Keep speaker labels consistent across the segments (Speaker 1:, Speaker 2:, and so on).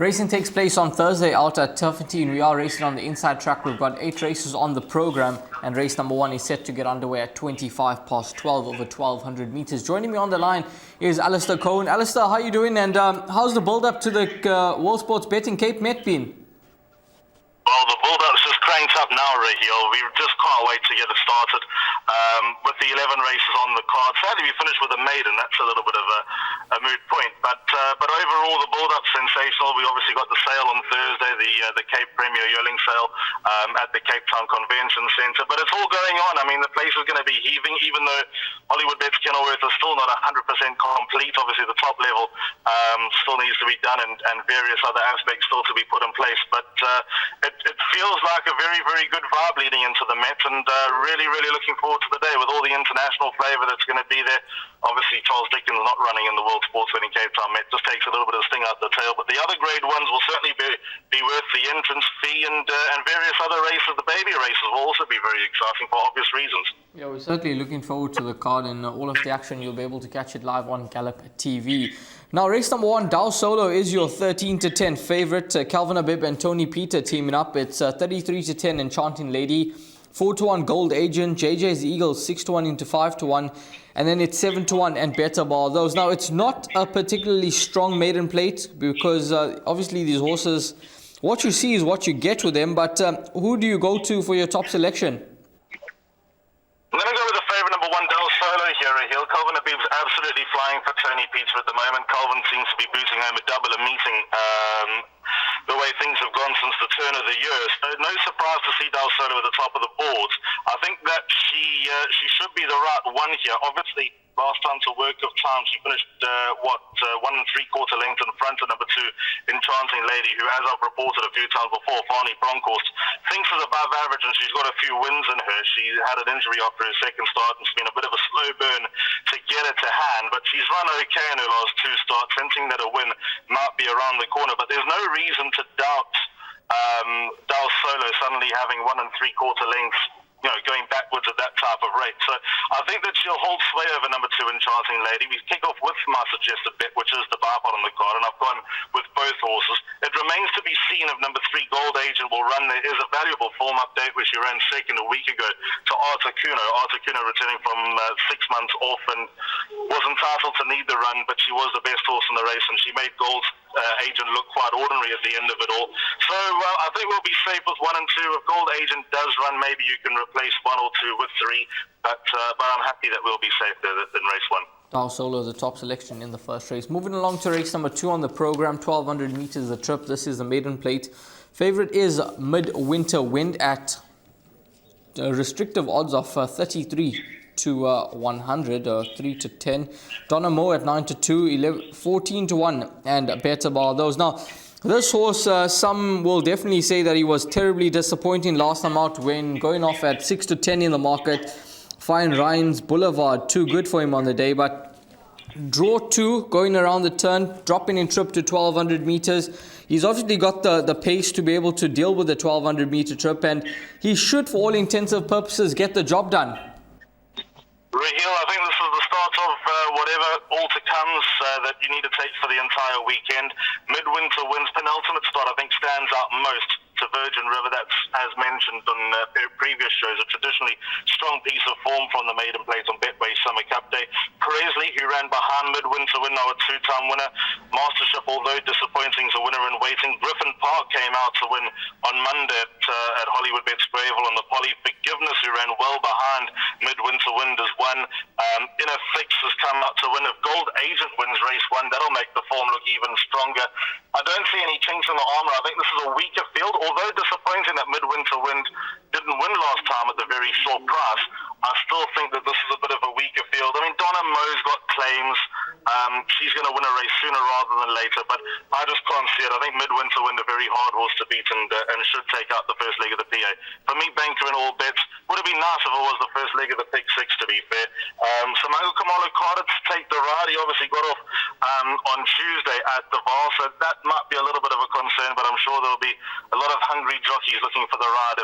Speaker 1: Racing takes place on Thursday out at Turffontein. We are racing on the inside track. We've got 8 races on the program, and race number 1 is set to get underway at 12 over 1,200 meters. Joining me on the line is Alistair Cohen. Alistair, how are you doing? And how's the build-up to the World Sports Betting Cape Met been?
Speaker 2: Well, the build-up's just cranked up now, Raheel. We just can't wait to get it started. With the 11 races on the card, sadly we finished with a maiden. That's a little bit of a moot point. But overall, the build-up's sensational. We obviously got the sale on Thursday, the Cape Premier Yearling sale at the Cape Town Convention Centre. But it's all going on. I mean, the place is going to be heaving, even though Hollywoodbets Kenilworth is still not 100% complete. Obviously, the top level still needs to be done, and various other aspects still to be put in place. But it feels like a very, very good vibe leading into the Met, and really, really looking forward to the day with all the international flavour that's going to be there. Obviously, Charles Dickens not running in the World Sports Betting Cape Town Met just takes a little bit of sting out the tail, but the other grade ones will certainly be worth the entrance fee, and various other races, the baby races, will also be very exciting for obvious reasons.
Speaker 1: Yeah, we're certainly looking forward to the card, and all of the action you'll be able to catch it live on Gallop TV. Now, race number 1, Dow Solo is your 13-10 favourite. Calvin Abib and Tony Peter teaming up. It's 33-10 Enchanting Lady, 4-1 Gold Agent, JJ's Eagles 6-1 into 5-1, and then it's 7-1 and Better Bar. Those now, it's not a particularly strong maiden plate because obviously these horses, what you see is what you get with them. But who do you go to for your top selection?
Speaker 2: I'm going to go with the favourite number 1, Del Solo here, Raheel. Calvin Abib's absolutely flying for Tony Peter at the moment. Calvin seems to be boosting home a double a meeting the way things have gone since the turn of the year. So no surprise to see Del Solo at the top of the boards. I think that she should be the right one here. Obviously, last time to work of time, she finished 1 3/4 length in front of number 2, Enchanting Lady, who, as I've reported a few times before, Fani Bronkhorst, thinks is above average, and she's got a few wins in her. She had an injury after her second start, and it's been a bit of a slow burn to get it to hand, but she's run okay in her last 2 starts, sensing that a win might be around the corner. But there's no reason to doubt Del Solo suddenly having 1 3/4 lengths, going backwards at that type of rate. So I think that she'll hold sway over number 2, Enchanting Lady. We kick off with my suggested bet, which is the bipod on the card, and I've gone with both horses. It remains to be seen if number 3, Gold Agent, will run. There is a valuable form update where she ran second a week ago to Articuno. Articuno returning from 6 months off and was entitled to need the run, but she was the best horse in the race, and she made Gold Agent look quite ordinary at the end of it all. So I think we'll be safe with 1 and 2. If Gold Agent does run, maybe you can replace 1 or 2 with 3, but I'm happy that we'll be safe there in race 1.
Speaker 1: Dow Solo, the top selection in the first race. Moving along to race number 2 on the program, 1,200 meters the trip. This is the maiden plate. Favorite is Midwinter Wind at restrictive odds of 33 to 100, 3-10. Donna Moore at 9-2, 14-1, and Better Bar. Those now. This horse, some will definitely say that he was terribly disappointing last time out when going off at 6-10 in the market. Fine Ryan's Boulevard, too good for him on the day, but draw 2 going around the turn, dropping in trip to 1,200 meters. He's obviously got the pace to be able to deal with the 1,200 meter trip, and he should, for all intensive purposes, get the job done.
Speaker 2: Raheel, I think this is the start of whatever all to comes that you need to take for the entire weekend. Midwinter Wind's penultimate start, I think, stands out most to Virgin River. That's, as mentioned on previous shows, a traditionally strong piece of form from the maiden plate on Betway Summer Cup Day. Presley, who ran behind Midwinter Wind, now a 2-time winner. Mastership, although disappointing, is a winner in waiting. Griffin Park came out to win on Monday at Hollywoodbets Greyville on the Poly. Forgiveness, who ran well behind Midwinter Wind, has won. Inner Fix has come out to win. If Gold Agent wins race 1, that'll make the form look even stronger. I don't see any chinks in the armour. I think this is a weaker field, although disappointing that Midwinter Wind didn't win last time at the very short price. I still think that this is a bit of a weaker field. I mean, Donna Moe's got claims. She's going to win a race sooner rather than later, but I just can't see it. I think Midwinter Wind, a very hard horse to beat, and should take out the first leg of the PA. For me, banker in all bets. Would have been nice if it was the first leg of the Pick 6, to be fair. So Michael Kamalo Carter to take the ride. He obviously got off on Tuesday at the Val, so that might be a little bit of a concern, but I'm sure there'll be a lot of hungry jockeys looking for the ride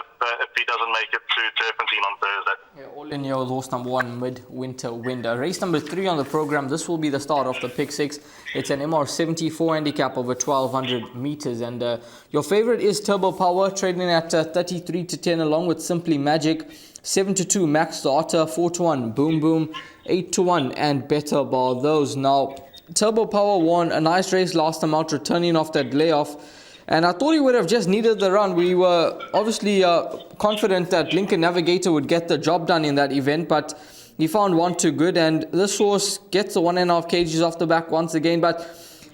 Speaker 2: if he doesn't make it to Turffontein on Thursday.
Speaker 1: Yeah, all in your horse number 1, Midwinter Wind. Race number 3 on the program. This will be the start start of the pick six. It's an MR 74 handicap over 1200 meters. And your favorite is Turbo Power, trading at 33 to 10, along with Simply Magic. 7 to 2, Max the Otter. 4 to 1, Boom Boom. 8 to 1, and Better Bar those. Now, Turbo Power won a nice race last time out, returning off that layoff. And I thought he would have just needed the run. We were obviously confident that Lincoln Navigator would get the job done in that event, but he found one too good. And this horse gets the 1.5 kgs off the back once again. But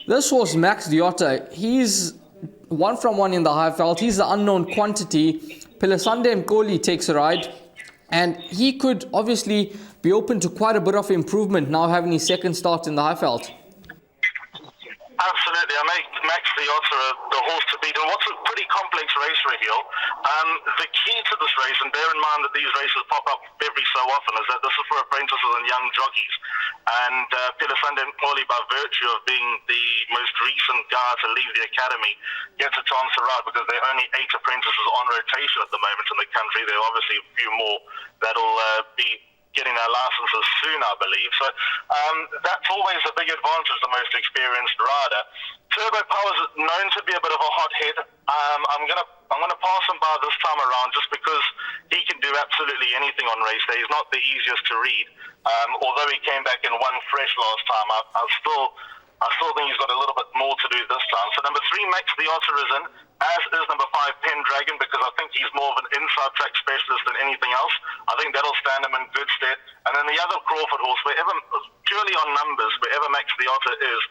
Speaker 1: this horse, Max the Otter, he's 1 from 1 in the high felt. He's the unknown quantity. Pilasande Mkoli takes a ride, and he could obviously be open to quite a bit of improvement now having his second start in the high felt.
Speaker 2: Absolutely. I make Max the Otter the horse to beat. And what's a pretty complex race, Raheel? The key to this race, and bear in mind that these races pop up every so often, is that this is for apprentices and young jockeys. And Pilasande Mkoli, by virtue of being the most recent guy to leave the academy, gets a chance to ride because there are only 8 apprentices on rotation at the moment in the country. There are obviously a few more that'll be getting their licenses soon, I believe. So that's always a big advantage, the most experienced rider. Turbo Power is known to be a bit of a hothead. I'm gonna pass him by this time around just because he can do absolutely anything on race day. He's not the easiest to read. Although he came back and won fresh last time, I still think he's got a little bit more to do this time. So number 3, Max the Otter is in, as is number 5, Pendragon, because I think he's more of an inside track specialist than anything else. I think that'll stand him in good stead. And then the other Crawford horse, purely on numbers, wherever Max the Otter is,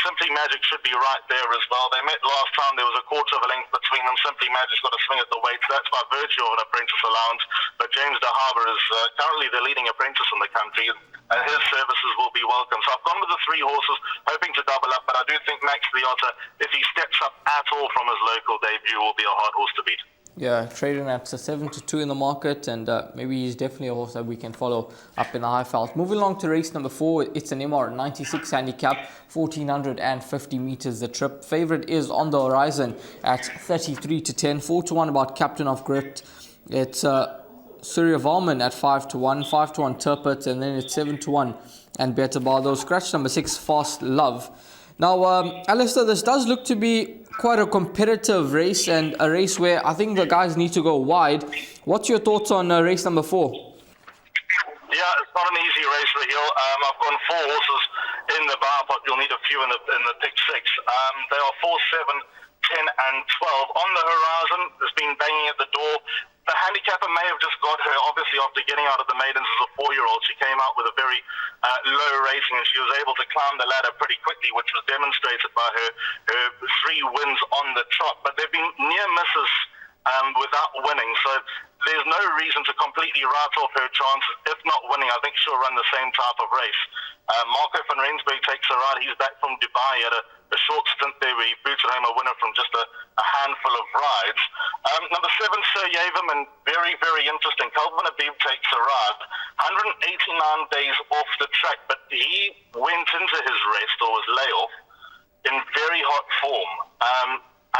Speaker 2: Simply Magic should be right there as well. They met last time. There was a quarter of a length between them. Simply Magic's got a swing at the weight. So that's by virtue of an apprentice allowance. But James de Harbour is currently the leading apprentice in the country, and his services will be welcome. So I've gone with the 3 horses, hoping to double up. But I do think Max the Otter, if he steps up at all from his local debut, will be a hard horse to beat.
Speaker 1: Yeah, trading at 7 to 2 in the market, and maybe he's definitely a horse that we can follow up in the high felt. Moving along to race number 4, it's an MR 96 handicap, 1450 meters the trip. Favorite is On the Horizon at 33 to 10, 4 to 1 about Captain of Grit. It's Surya Valman at 5 to 1, 5 to 1 Turpit, and then it's 7 to 1 and Better Bar those. Scratch number 6, Fast Love. Now, Alistair, this does look to be quite a competitive race, and a race where I think the guys need to go wide. What's your thoughts on race number 4?
Speaker 2: Yeah, it's not an easy race, Raheel. I've gone 4 horses in the bar, but you'll need a few in the pick 6. They are 4, 7, 10 and 12. On the Horizon has been banging at the door. The handicapper may have just got her, obviously, after getting out of the maidens as a 4-year-old. She came out with a very low rating, and she was able to climb the ladder pretty quickly, which was demonstrated by her 3 wins on the trot. But there have been near misses without winning, so there's no reason to completely write off her chances. If not winning, I think she'll run the same type of race. Marco van Rensburg takes a ride. He's back from Dubai. He had a short stint there where he booted home a winner from just a handful of rides. Number 7, Sir Yaverman, very, very interesting. Calvin Habib takes a ride. 189 days off the track, but he went into his rest or his layoff in very hot form.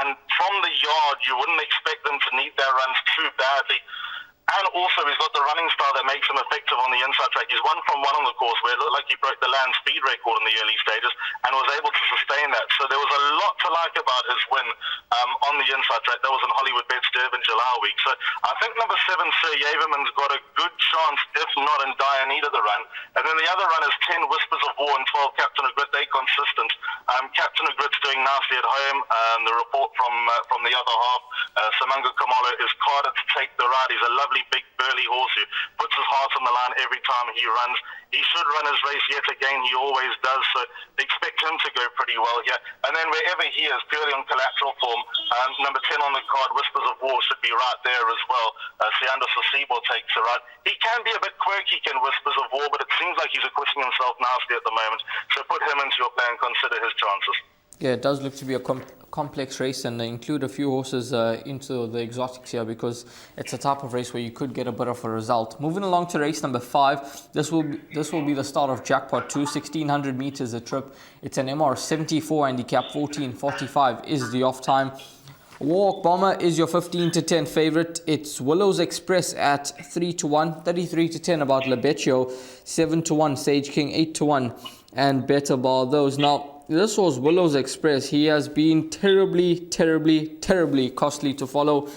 Speaker 2: And from the yard, you wouldn't expect them to need their runs too badly. And also, he's got the running style that makes him effective on the inside track. He's 1 from 1 on the course, where it looked like he broke the land speed record in the early stages and was able to sustain that. So there was a lot to like about his win on the inside track. That was in Hollywoodbets Durbanville week. So I think number 7, Sir Yaverman's got a good chance, if not in dire need of the run. And then the other run is 10, Whispers of War, and 12, Captain of Grit. They're consistent. Captain of Grit's doing nicely at home. The report from the other half, Samanga Kamalo is carded to take the ride. He's a lovely big burly horse who puts his heart on the line every time he runs. He should run his race yet again. He always does, so expect him to go pretty well here. And then wherever he is, purely on collateral form, number 10 on the card, Whispers of War, should be right there as well. Siando Sasibo takes a ride. He can be a bit quirky, can Whispers of War, but it seems like he's acquitting himself nicely at the moment. So put him into your plan and consider his chances.
Speaker 1: Yeah, it does look to be a complex race, and include a few horses into the exotics here, because it's a type of race where you could get a bit of a result. Moving along to race number 5, this will be the start of Jackpot 2, 1600 meters a trip. It's an MR 74 handicap, 14:45 is the off time. Warhawk Bomber is your 15 to 10 favorite. It's Willows Express at 3 to 1, 33 to 10 about Lebeccio, 7 to 1 Sage King, 8 to 1 and better bar those. Now, this was Willow's Express. He has been terribly costly to follow.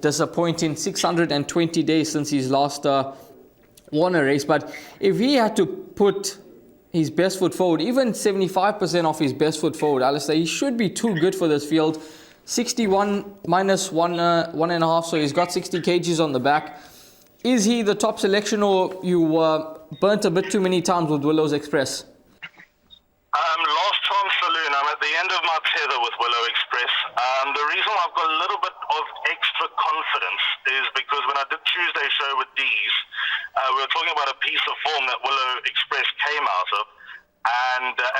Speaker 1: Disappointing. 620 days since his last won a race. But if he had to put his best foot forward, even 75% of his best foot forward, Alistair, he should be too good for this field. 61 minus 1.5, so he's got 60 kgs on the back. Is he the top selection, or you burnt a bit too many times with Willow's Express?
Speaker 2: Last chance saloon. I'm at the end of my tether with Willow Express. The reason I've got a little bit of extra confidence is because when I did Tuesday show with Dees, we were talking about a piece of form that Willow Express came out of,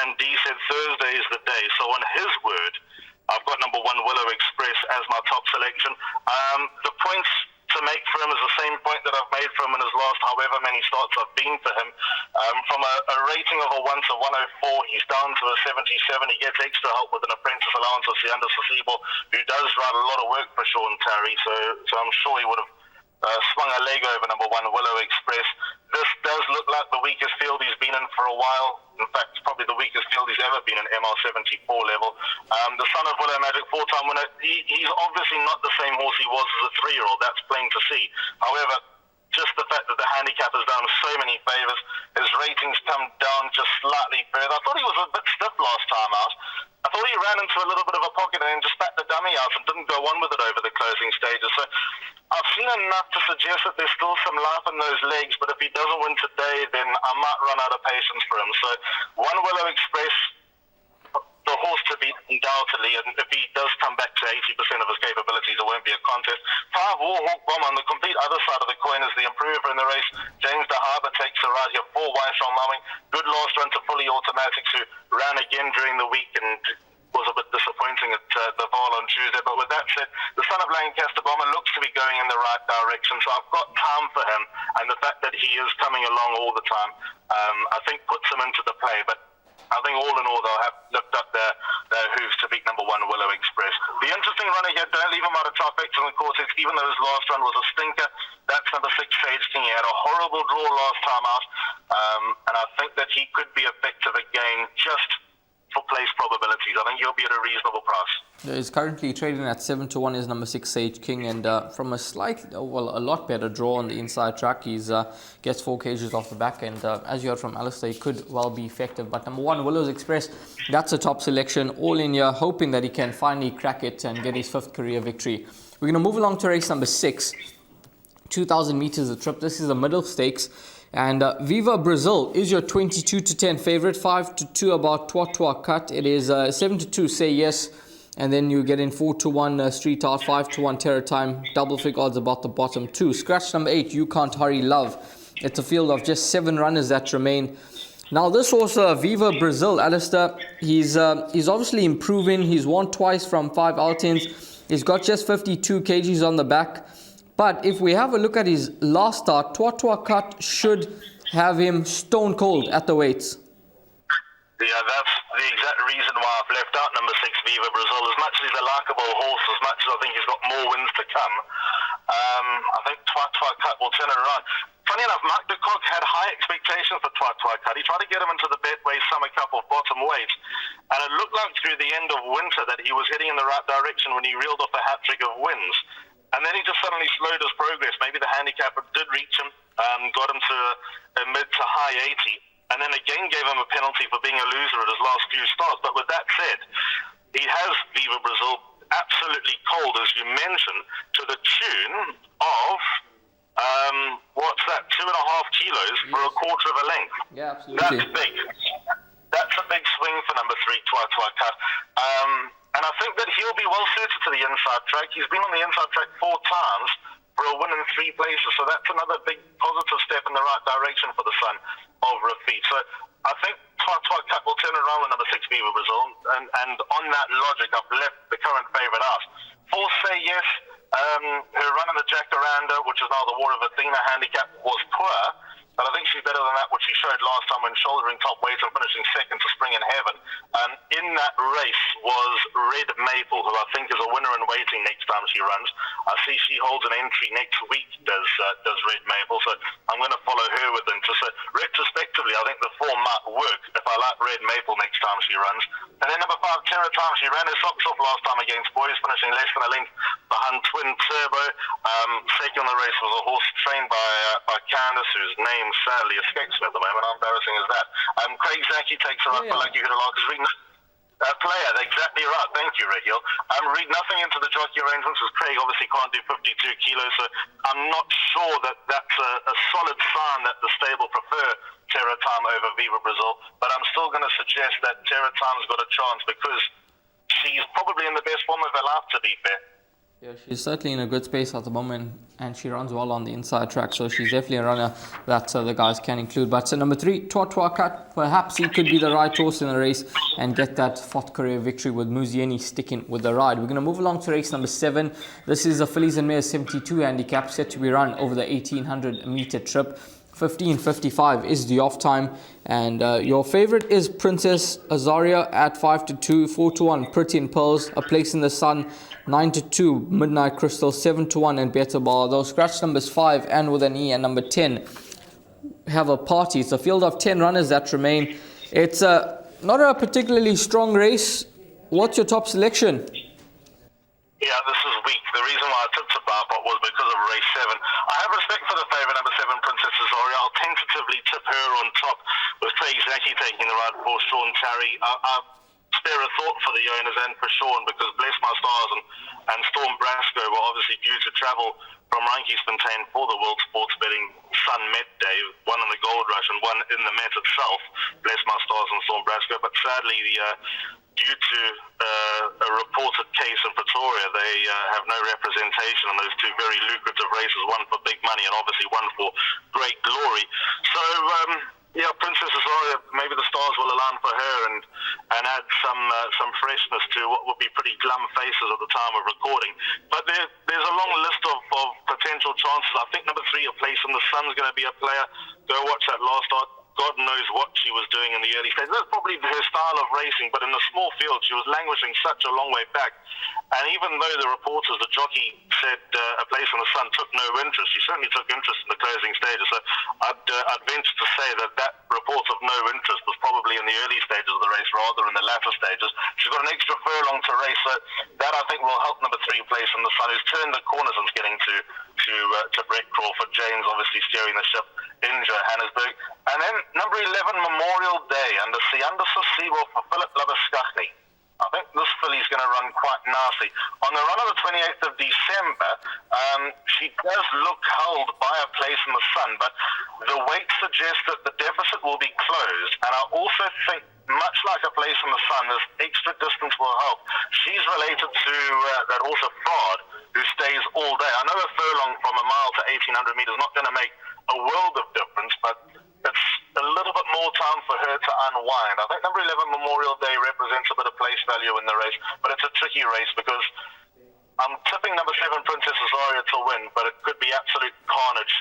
Speaker 2: and Dee said Thursday is the day. So on his word, I've got number 1 Willow Express as my top selection. The points to make for him is the same point that I've made for him in his last however many starts I've been for him. From a rating of a 1 to 104, he's down to a 77. He gets extra help with an apprentice allowance of Sianda Sasibo, who does ride a lot of work for Sean Terry, so I'm sure he would have swung a leg over number 1 Willow Express. This does look like the weakest field he's been in for a while. In fact, it's probably the weakest field he's ever been in MR74 level. The son of Willow Magic, 4-time winner, he's obviously not the same horse he was as a 3-year-old. That's plain to see. However, just the fact that the handicap is down so many favours, his ratings come down just slightly further. I thought he was a bit stiff last time out. I thought he ran into a little bit of a pocket and then just spat the dummy out and didn't go on with it over the closing stages. So I've seen enough to suggest that there's still some life in those legs, but if he doesn't win today, then I might run out of patience for him. So 1 Willow Express, the horse to beat undoubtedly, and if he does come back to 80% of his capabilities, it won't be a contest. 5 Warhawk Bomb on the complete other side of the coin is the improver in the race. James de Harbour takes a ride here. 4 Wynsham Mumming, good last run to Fully Automatics, who ran again during the week and was a bit disappointing at the Val on Tuesday. But with that said, the son of Lancaster Bomber looks to be going in the right direction, so I've got time for him, and the fact that he is coming along all the time, I think puts him into the play. But I think all in all, they'll have lift up their hooves to beat number 1 Willow Express. The interesting runner here, don't leave him out of Trifecta in the Cortex, even though his last run was a stinker. That's number 6 Shades King. He had a horrible draw last time out, and I think that he could be effective again just for place probabilities. I think he'll be at a reasonable price.
Speaker 1: He's currently trading at 7-1 is number 6 Sage King, and from a a lot better draw on the inside track, he's gets 4 kgs off the back, and as you heard from Alistair, he could well be effective. But number 1 Willow's Express, that's a top selection, all in here, hoping that he can finally crack it and get his 5th career victory. We're going to move along to race number 6, 2,000 meters a trip. This is a middle stakes. And Viva Brazil is your 22-10 favorite, 5-2 about Twatwa Cut. It is 7-2 Say Yes, and then you get in 4-1 Street Art, 5-1 Terror Time, double fig odds about the bottom 2. Scratch number 8, You Can't Hurry Love. It's a field of just 7 runners that remain. Now this horse, Viva Brazil, Alistair, he's obviously improving. He's won twice from 5 outings. He's got just 52 kgs on the back. But if we have a look at his last start, Twatwa Cut should have him stone cold at the weights.
Speaker 2: Yeah, that's the exact reason why I've left out number 6 Viva Brazil. As much as he's a likeable horse, as much as I think he's got more wins to come, I think Twatwa Cut will turn it around. Funny enough, Mark de Kock had high expectations for Twatwa Cut. He tried to get him into the Betway Summer Cup of bottom weight, and it looked like through the end of winter that he was heading in the right direction when he reeled off a hat-trick of wins. And then he just suddenly slowed his progress. Maybe the handicapper did reach him, got him to a mid to high 80, and then again gave him a penalty for being a loser at his last few starts. But with that said, he has Viva Brazil absolutely cold, as you mentioned, to the tune of, what's that, 2.5 kilos for a quarter of a length.
Speaker 1: Yeah, absolutely.
Speaker 2: That's big. That's a big swing for number 3, Twatwa Cut. And I think that he'll be well suited to the inside track. He's been on the inside track 4 times for a win in 3 places. So that's another big positive step in the right direction for the son of Rafid. So I think Twatwa Cut will turn around with number 6 Viva Brazil. And on that logic, I've left the current favourite out. 4 Say Yes, her run in the Jacaranda, which is now the War of Athena handicap, was poor. But I think she's better than that, what she showed last time when shouldering top weight and finishing second to Spring in Heaven. In that race was Red Maple, who I think is a winner in waiting next time she runs. I see she holds an entry next week, does Red Maple, so I'm going to follow her with them. So retrospectively, I think the 4 form might work if I like Red Maple next time she runs. And then number 5, Terra Time, she ran her socks off last time against boys, finishing less than a length behind Twin Turbo. Second on the race was a horse trained by Candace, whose name sadly escapes me at the moment. How embarrassing is that? Craig Zaki takes her up for Lucky Good Alark. Player, exactly right. Thank you, Raheel. Read nothing into the jockey arrangements, as Craig obviously can't do 52 kilos, so I'm not sure that that's a solid sign that the stable prefer Terra Time over Viva Brazil, but I'm still going to suggest that Terra Time's got a chance because she's probably in the best form of her life, to be fair.
Speaker 1: Yeah, she's certainly in a good space at the moment, and she runs well on the inside track, so she's definitely a runner that the guys can include. But number 3, Twatwa Cut, perhaps he could be the right horse in the race and get that fourth career victory with Muzieni sticking with the ride. We're going to move along to race number 7. This is a Fillies and Mares 72 handicap set to be run over the 1800 meter trip. 15:55 is the off time, and your favorite is Princess Azaria at 5-2, 4-1 Pretty in Pearls, A Place in the Sun 9-2, Midnight Crystal 7-1, and Better Bar. Those scratch numbers 5 and with an E and number 10 have a party. It's a field of 10 runners that remain. It's not a particularly strong race. What's your top selection?
Speaker 2: Yeah, this is weak. The reason why I tipped to Barpot was because of race 7. I have respect for the favourite, number 7, Princess Azaria. I'll tentatively tip her on top with Craig Zaki taking the ride for Sean Tarry. I spare a thought for the owners and for Sean, because Bless My Stars and Storm Brasco were obviously due to travel from Randfontein for the World Sports Betting Sun Met Day, one in the Gold Rush and one in the Met itself, Bless My Stars and Storm Brasco. But sadly, due to a reported case in Pretoria, they have no representation in those two very lucrative races, one for big money and obviously one for great glory. So, yeah, Princess Azaria, maybe the stars will align for her and add some freshness to what would be pretty glum faces at the time of recording. But there's a long list of potential chances. I think number 3, A Place in the Sun, is going to be a player. Go watch that last start. God knows what she was doing in the early stages. That's probably her style of racing, but in a small field, she was languishing such a long way back. And even though the reporters, the jockey, said A Place in the Sun took no interest, she certainly took interest in the closing stages. So I'd venture to say that report of no interest was probably in the early stages of the race rather in the latter stages. She's got an extra furlong to race, so that I think will help number 3, Place in the Sun, who's turned the corner since getting to Brett Crawford. James obviously steering the ship in Johannesburg. And then number 11, Memorial Day, under Sianda Sasibo for Philip Labuschagne. I think this filly's going to run quite nicely. On the run of the 28th of December, she does look held by A Place in the Sun, but the weight suggests that the deficit will be closed. And I also think, much like A Place in the Sun, this extra distance will help. She's related to that horse Fraud, who stays all day. I know a furlong from a mile to 1,800 metres is not going to make a world of difference, but it's a little bit more time for her to unwind. I think number 11, Memorial Day, represents a bit of place value in the race, but it's a tricky race because I'm tipping number 7, Princess Azaria, to win, but it could be absolute carnage,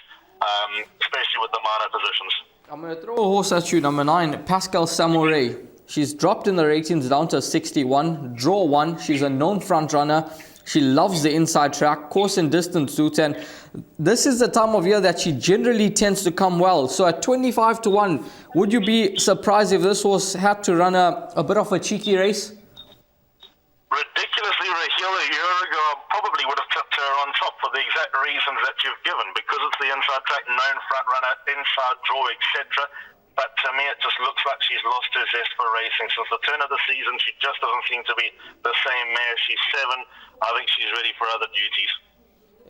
Speaker 2: especially with the minor positions. I'm
Speaker 1: going to throw a horse at you, number 9, Pascal Samouraï. She's dropped in the ratings down to 61, draw 1. She's a known front runner. She loves the inside track, course and distance suits, and this is the time of year that she generally tends to come well. So at 25-1, would you be surprised if this horse had to run a bit of a cheeky race?
Speaker 2: Ridiculously, Raheel, a year ago I probably would have tipped her on top for the exact reasons that you've given, because it's the inside track, known front runner, inside draw, etc. But to me, it just looks like she's lost her zest for racing. Since the turn of the season, she just doesn't seem to be the same mare. She's 7. I think she's ready for other duties.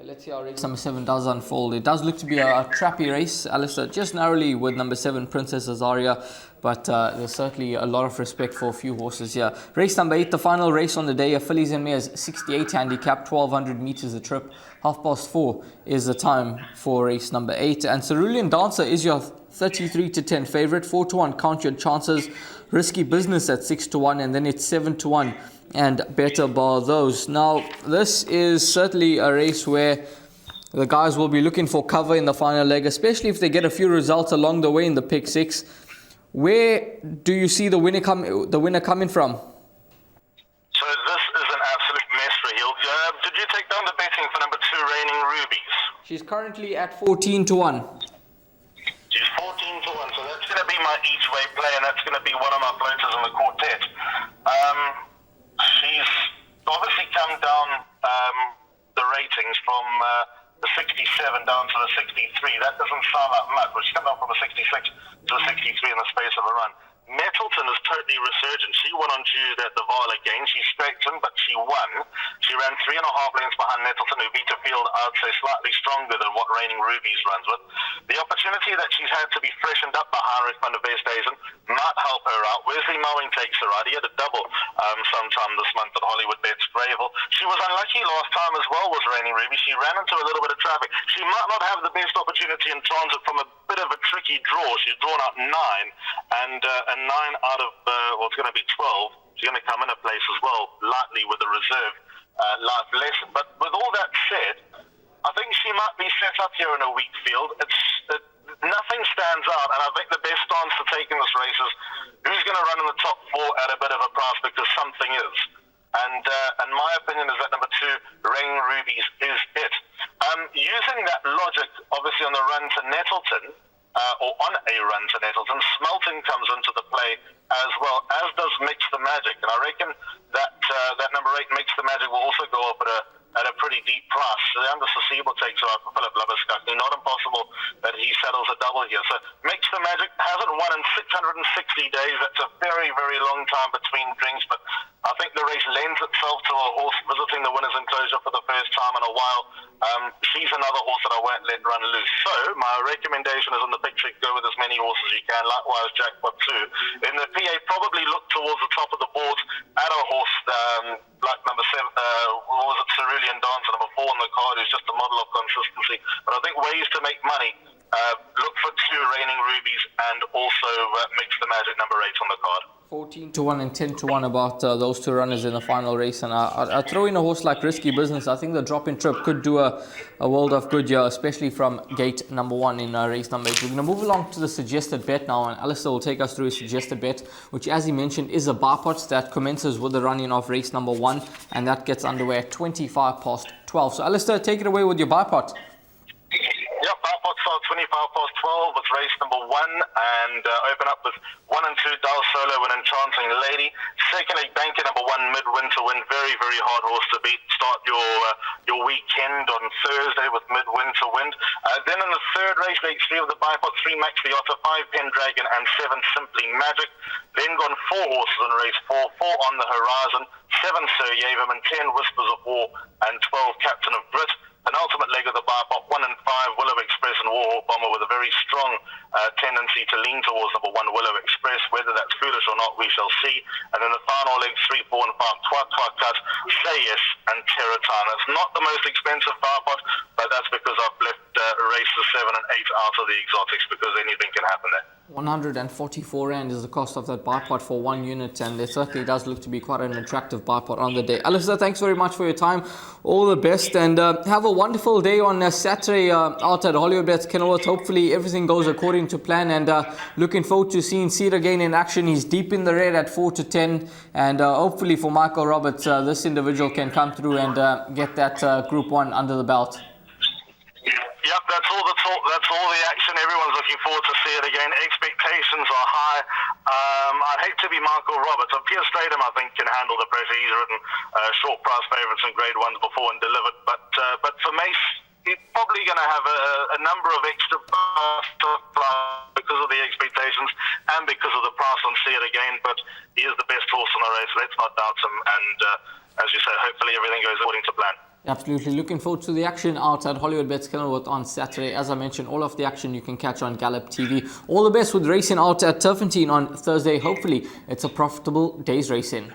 Speaker 1: Let's see how race number 7 does unfold. It does look to be a trappy race, Alistair, just narrowly with number 7, Princess Azaria, but there's certainly a lot of respect for a few horses here. Race number 8, the final race on the day, a Fillies and Mares 68 handicap, 1,200 metres a trip. 4:30 is the time for race number 8. And Cerulean Dancer is your 33-10 favourite, 4-1, count your chances. Risky Business at 6-1, and then it's 7-1. And Better Bar Those. Now, this is certainly a race where the guys will be looking for cover in the final leg, especially if they get a few results along the way in the pick 6. Where do you see the winner coming from?
Speaker 2: So this is an absolute mess, Raheel. Did you take down the betting for number 2, Reigning Rubies?
Speaker 1: She's currently at 14-1.
Speaker 2: She's 14-1, so that's going to be my each-way play, and that's going to be one of my floaters in the quartet. She's obviously come down the ratings from the 67 down to the 63. That doesn't sound like much, but she's come down from a 66 to a 63 in the space of a run. Nettleton is totally resurgent. She won on Tuesday at the Vaal again. She scraped in, but she won. She ran 3.5 lengths behind Nettleton, who beat a field, I would say, slightly stronger than what Reigning Rubies runs with. The opportunity that she's had to be freshened up by Heinrich van der Westhuizen might help her out. Wesley Mowing takes her right. He had a double sometime this month at Hollywoodbets Greyville. She was unlucky last time as well, was Reigning Ruby. She ran into a little bit of traffic. She might not have the best opportunity in transit from a bit of a tricky draw. She's drawn out 9, and 9 out of, well, it's going to be 12. She's going to come in a place as well, lightly with the reserve life lesson. But with all that said, I think she might be set up here in a weak field. Nothing stands out, and I think the best stance to take in this race is who's going to run in the top 4 at a bit of a price, because something is. And my opinion is that number 2, Reigning Rubies, is it. Using that logic, obviously on the run to Nettleton, or on a run to Nettleton, Smelting comes into the play as well, as does Mix the Magic. And I reckon that that number 8, Mix the Magic, will also go up at a pretty deep price. So the Unforeseeable takes her out for Philip Labuschagne. Not impossible that he settles a double here. So Mix the Magic hasn't won in 660 days. That's a very, very long time between drinks, but I think the race lends itself to a horse visiting the winner's enclosure for the first time in a while. She's another horse that I won't let run loose. So my recommendation is in the picture, go with as many horses as you can. Likewise, Jackpot 2. In the PA, probably look towards the top of the board at a horse like number 7, what was it, Cerulean Dancer, number 4 on the card, who's just a model of consistency. But I think ways to make money, look for 2 Reigning Rubies, and also Mix the Magic, number 8 on the card.
Speaker 1: 14 to 1 and 10 to 1 about those 2 runners in the final race, and I throw in a horse like Risky Business. I think the drop in trip could do a world of good here, especially from gate number 1 in race number 8. We're going to move along to the suggested bet now, and Alistair will take us through his suggested bet, which, as he mentioned, is a bar pot that commences with the running of race number 1, and that gets underway at 12. So Alistair, take it away with your bar pot.
Speaker 2: Yep, bar pot starts 12 with race number 1, and open up with 1 and 2 Dal Solo and Enchanting Lady. Second leg banker number 1 Midwinter Wind, very, very hard horse to beat. Start your weekend on Thursday with Midwinter Wind. Then in the third race, leg 3 of the bar pot, 3 Max the Otter, 5 Pendragon, and 7 Simply Magic. Then gone 4 horses in race 4, 4 On the Horizon, 7 Sir Yaverman, 10 Whispers of War, and 12 Captain of Brit. Penultimate leg of the bar pot, 1 and 5 Willow Express and Warhawk Bomber, with a very strong tendency to lean towards number 1 Willow Express. Whether that's foolish or not, we shall see. And then the final legs 3, 4 and 5 Twat Cut, Say Yes, and Terror Time. It's not the most expensive bar pot, but that's because I've left races 7 and 8 out of the exotics, because anything can happen there.
Speaker 1: 144 Rand is the cost of that bar pot for 1 unit, and it certainly does look to be quite an attractive bar pot on the day. Alistair, thanks very much for your time. All the best, and have a wonderful day on Saturday out at Hollywoodbets Kenilworth. Hopefully everything goes according to plan, and looking forward to seeing Seed again in action. He's deep in the red at 4 to 10, and hopefully for Michael Roberts, this individual can come through and get that Group 1 under the belt.
Speaker 2: Yep, that's all the talk, that's all the action. Everyone's looking forward to see it again. Expectations are high. I'd hate to be Michael Roberts. Pierce Stadium, I think, can handle the pressure. He's ridden short price favourites in grade 1s before and delivered. But for Mace, he's probably going to have a number of extra because of the expectations and because of the price on See It Again. But he is the best horse in the race. Let's not doubt him. And as you say, hopefully everything goes according to plan.
Speaker 1: Absolutely. Looking forward to the action out at Hollywoodbets Kenilworth on Saturday. As I mentioned, all of the action you can catch on Gallop TV. All the best with racing out at Turffontein on Thursday. Hopefully, it's a profitable day's racing.